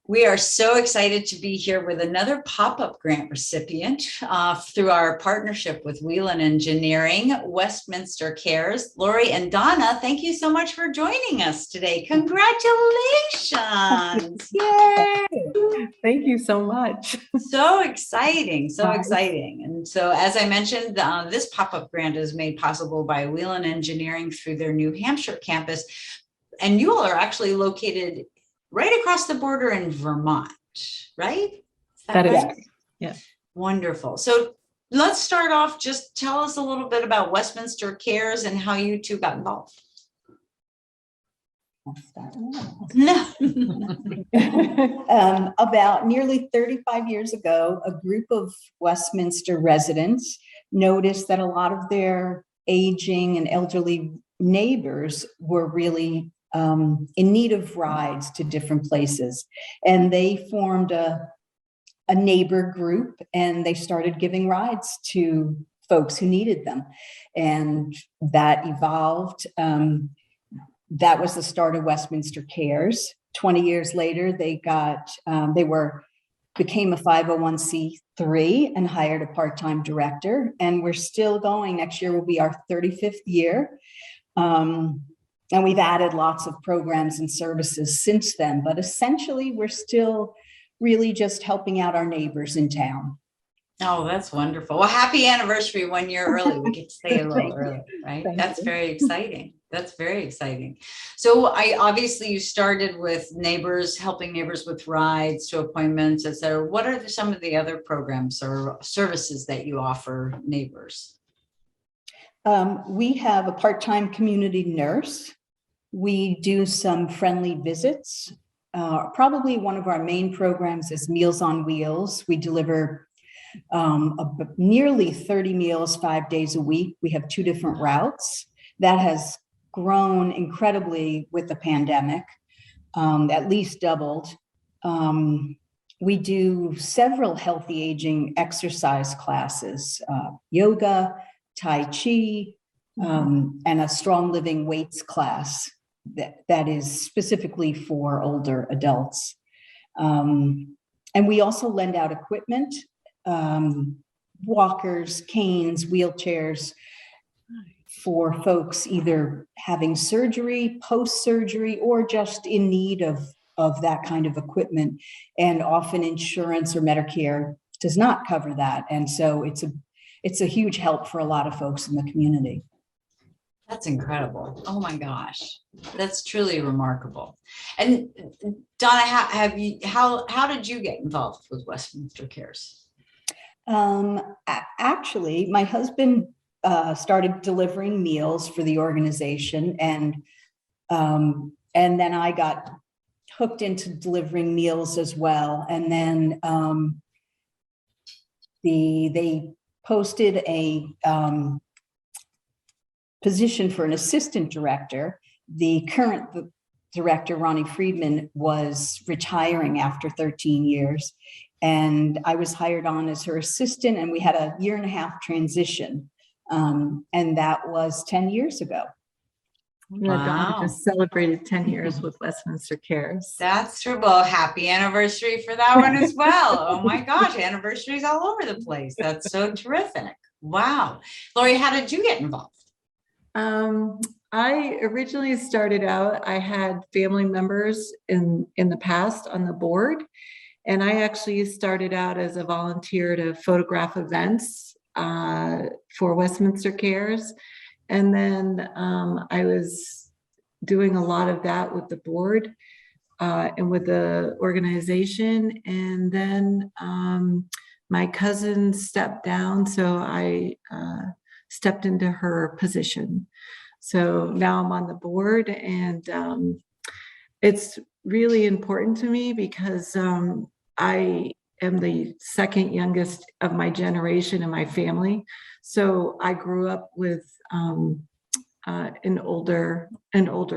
We are so excited to be here with another pop-up grant recipient through our partnership with Whelen Engineering, Westminster Cares. Lori and Donna, thank you so much for joining us today. Congratulations. Yay. Thank you so much. So exciting, so exciting. And so, as I mentioned, this pop-up grant is made possible by Whelen Engineering through their New Hampshire campus. And you all are actually located right across the border in Vermont, right? That is, yeah. Wonderful. So let's start off, just tell us a little bit about Westminster Cares and how you two got involved. I'll start. No. About nearly 35 years ago, a group of Westminster residents noticed that a lot of their aging and elderly neighbors were really in need of rides to different places. And they formed a neighbor group, and they started giving rides to folks who needed them. And that evolved. That was the start of Westminster Cares. 20 years later, they became a 501c3 and hired a part-time director. And we're still going. Next year will be our 35th year. And we've added lots of programs and services since then, but essentially we're still really just helping out our neighbors in town. Oh, that's wonderful. Well, happy anniversary 1 year early. We get to say a little early, right? That's very exciting. That's very exciting. So obviously you started with neighbors, helping neighbors with rides to appointments, et cetera. What are some of the other programs or services that you offer neighbors? We have a part-time community nurse. We do some friendly visits. Probably one of our main programs is Meals on Wheels. We deliver nearly 30 meals 5 days a week. We have 2 different routes. That has grown incredibly with the pandemic, at least doubled. We do several healthy aging exercise classes, yoga, Tai Chi, and a strong living weights class that is specifically for older adults. And we also lend out equipment, walkers, canes, wheelchairs for folks either having surgery, post-surgery, or just in need of that kind of equipment. And often insurance or Medicare does not cover that. And so it's a huge help for a lot of folks in the community. That's incredible. Oh my gosh. That's truly remarkable. And Donna, how did you get involved with Westminster Cares? Actually, my husband started delivering meals for the organization, and then I got hooked into delivering meals as well. And then they posted a position for an assistant director. The current director, Ronnie Friedman, was retiring after 13 years. And I was hired on as her assistant, and we had a 1.5-year transition. And that was 10 years ago. Yeah, Donna just celebrated 10 years with Westminster Cares. That's true. Well, happy anniversary for that one as well. Oh my gosh, anniversaries all over the place. That's so terrific. Wow. Lori, how did you get involved? I originally started out, I had family members in the past on the board, and I actually started out as a volunteer to photograph events for Westminster Cares. And then I was doing a lot of that with the board and with the organization. And then my cousin stepped down, so I stepped into her position. So now I'm on the board, and it's really important to me because I am the second youngest of my generation in my family. So I grew up with an older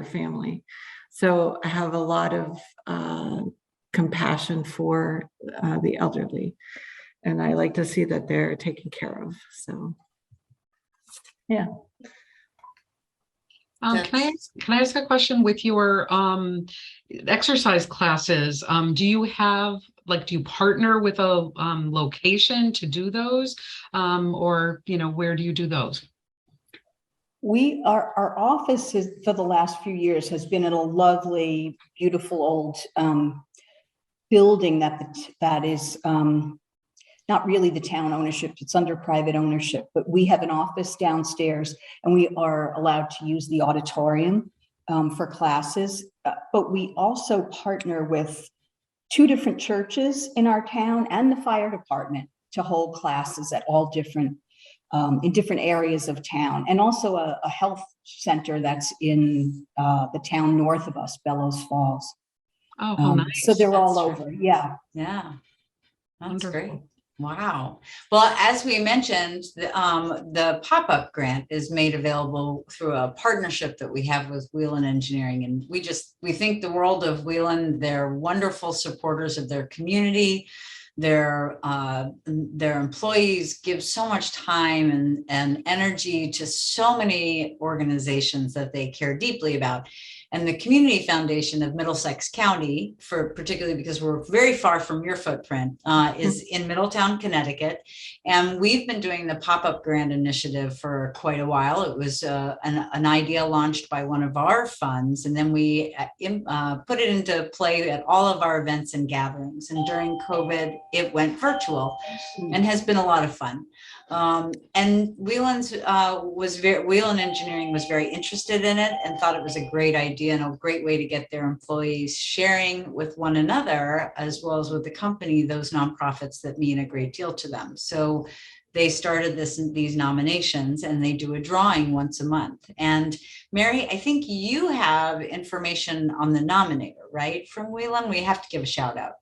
family. So I have a lot of compassion for the elderly, and I like to see that they're taken care of. So, yeah. Can I ask a question with your exercise classes? Do you have do you partner with a location to do those, or where do you do those? Our office is, for the last few years, has been in a lovely, beautiful old building that is not really the town ownership, it's under private ownership, but we have an office downstairs and we are allowed to use the auditorium for classes. But we also partner with 2 different churches in our town and the fire department to hold classes at all different, in different areas of town, and also a health center that's in the town north of us, Bellows Falls. Oh, how nice. So they're all That's over. Yeah. Yeah, that's Wonderful. great. Wow. Well, as we mentioned, the pop-up grant is made available through a partnership that we have with Whelen Engineering. And we think the world of Whelen. They're wonderful supporters of their community. Their employees give so much time and energy to so many organizations that they care deeply about. And the Community Foundation of Middlesex County, particularly because we're very far from your footprint, is in Middletown, Connecticut. And we've been doing the pop-up grant initiative for quite a while. It was an idea launched by one of our funds, and then we put it into play at all of our events and gatherings. And during COVID, it went virtual and has been a lot of fun. And Whelen Engineering was very interested in it and thought it was a great idea and a great way to get their employees sharing with one another, as well as with the company, those nonprofits that mean a great deal to them. So they started these nominations, and they do a drawing once a month. And Mary, I think you have information on the nominator, right? From Whelen. We have to give a shout out.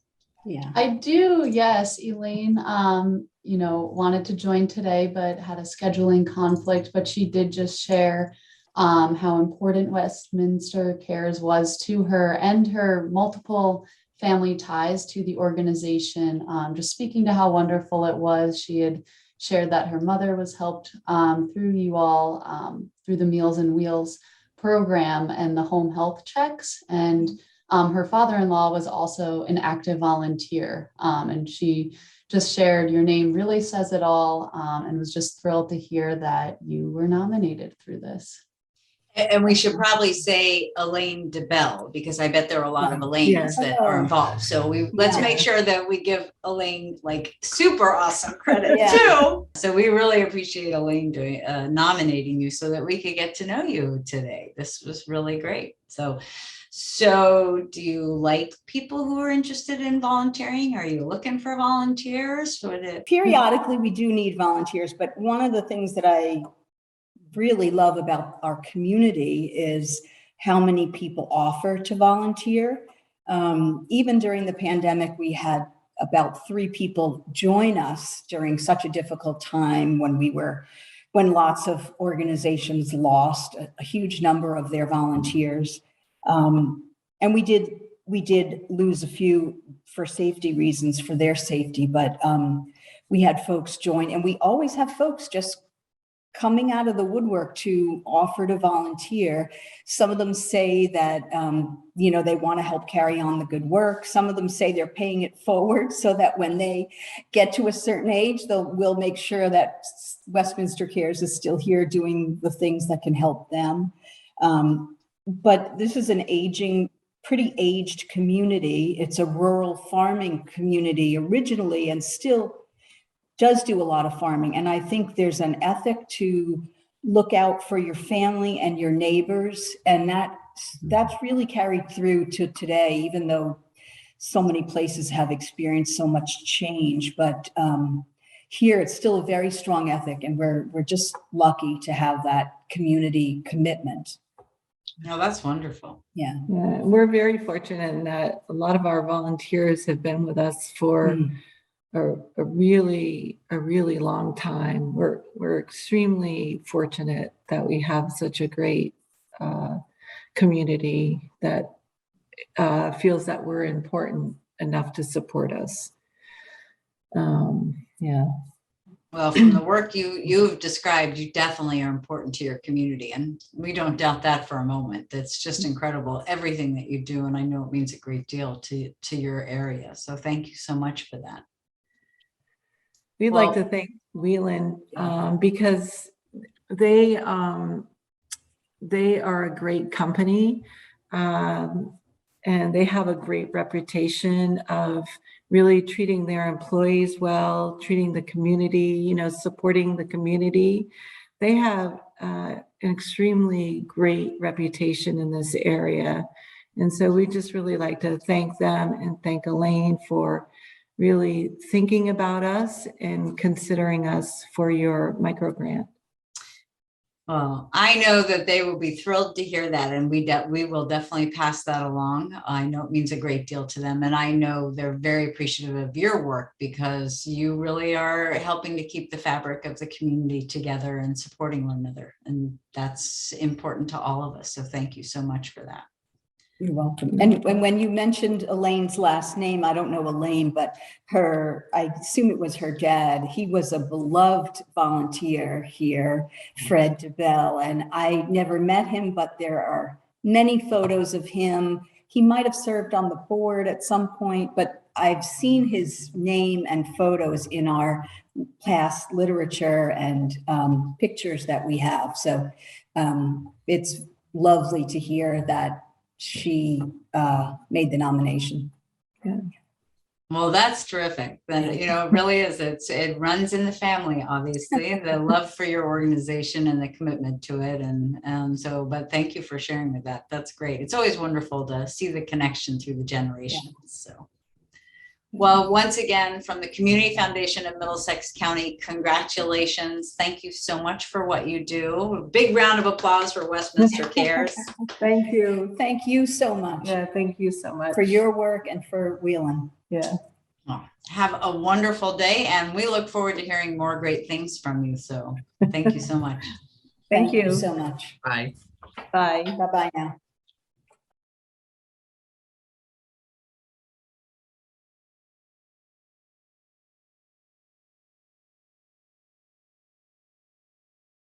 Yeah. I do, yes. Elaine, wanted to join today, but had a scheduling conflict, but she did just share how important Westminster Cares was to her and her multiple family ties to the organization. Just speaking to how wonderful it was. She had shared that her mother was helped through you all, through the Meals and Wheels program and the home health checks. And her father-in-law was also an active volunteer, and she just shared your name really says it all, and was just thrilled to hear that you were nominated through this. And we should probably say Elaine DeBell, because I bet there are a lot of Elaines that are involved. So let's make sure that we give Elaine super awesome credit too. So we really appreciate Elaine nominating you so that we could get to know you today. This was really great. So do you like people who are interested in volunteering? Are you looking for volunteers? Periodically, we do need volunteers, but one of the things that I really love about our community is how many people offer to volunteer. Even during the pandemic, we had about 3 people join us during such a difficult time when lots of organizations lost a huge number of their volunteers. And we did lose a few for safety reasons, for their safety, but we had folks join, and we always have folks just coming out of the woodwork to offer to volunteer. Some of them say that, they want to help carry on the good work. Some of them say they're paying it forward so that when they get to a certain age, we'll make sure that Westminster Cares is still here doing the things that can help them. But this is an pretty aged community. It's a rural farming community originally, and still does do a lot of farming. And I think there's an ethic to look out for your family and your neighbors. And that's really carried through to today, even though so many places have experienced so much change. But here it's still a very strong ethic, and we're just lucky to have that community commitment. No, that's wonderful. Yeah, we're very fortunate in that a lot of our volunteers have been with us for a really long time. We're extremely fortunate that we have such a great community that feels that we're important enough to support us. Well, from the work you've described, you definitely are important to your community, and we don't doubt that for a moment. That's just incredible, everything that you do, and I know it means a great deal to your area. So thank you so much for that. We'd like to thank Whelen because they are a great company, and they have a great reputation of really treating their employees well, treating the community, supporting the community. They have an extremely great reputation in this area. And so we just really like to thank them and thank Elaine for really thinking about us and considering us for your micro grant. Well, I know that they will be thrilled to hear that, and we will definitely pass that along. I know it means a great deal to them, and I know they're very appreciative of your work because you really are helping to keep the fabric of the community together and supporting one another, and that's important to all of us. So thank you so much for that. You're welcome. And when you mentioned Elaine's last name, I don't know Elaine, but I assume it was her dad. He was a beloved volunteer here, Fred DeBell, and I never met him, but there are many photos of him. He might have served on the board at some point, but I've seen his name and photos in our past literature and pictures that we have. So it's lovely to hear that she made the nomination. Yeah. Well, that's terrific. Then, it really is. It runs in the family, obviously, the love for your organization and the commitment to it. And so, but thank you for sharing with that. That's great. It's always wonderful to see the connection through the generations. So, well, once again, from the Community Foundation of Middlesex County, congratulations. Thank you so much for what you do. A big round of applause for Westminster Cares. Thank you. Thank you so much. Yeah, thank you so much for your work and for Whelen. Yeah. Well, have a wonderful day, and we look forward to hearing more great things from you. So thank you so much. Thank you so much. Bye. Bye. Bye-bye now.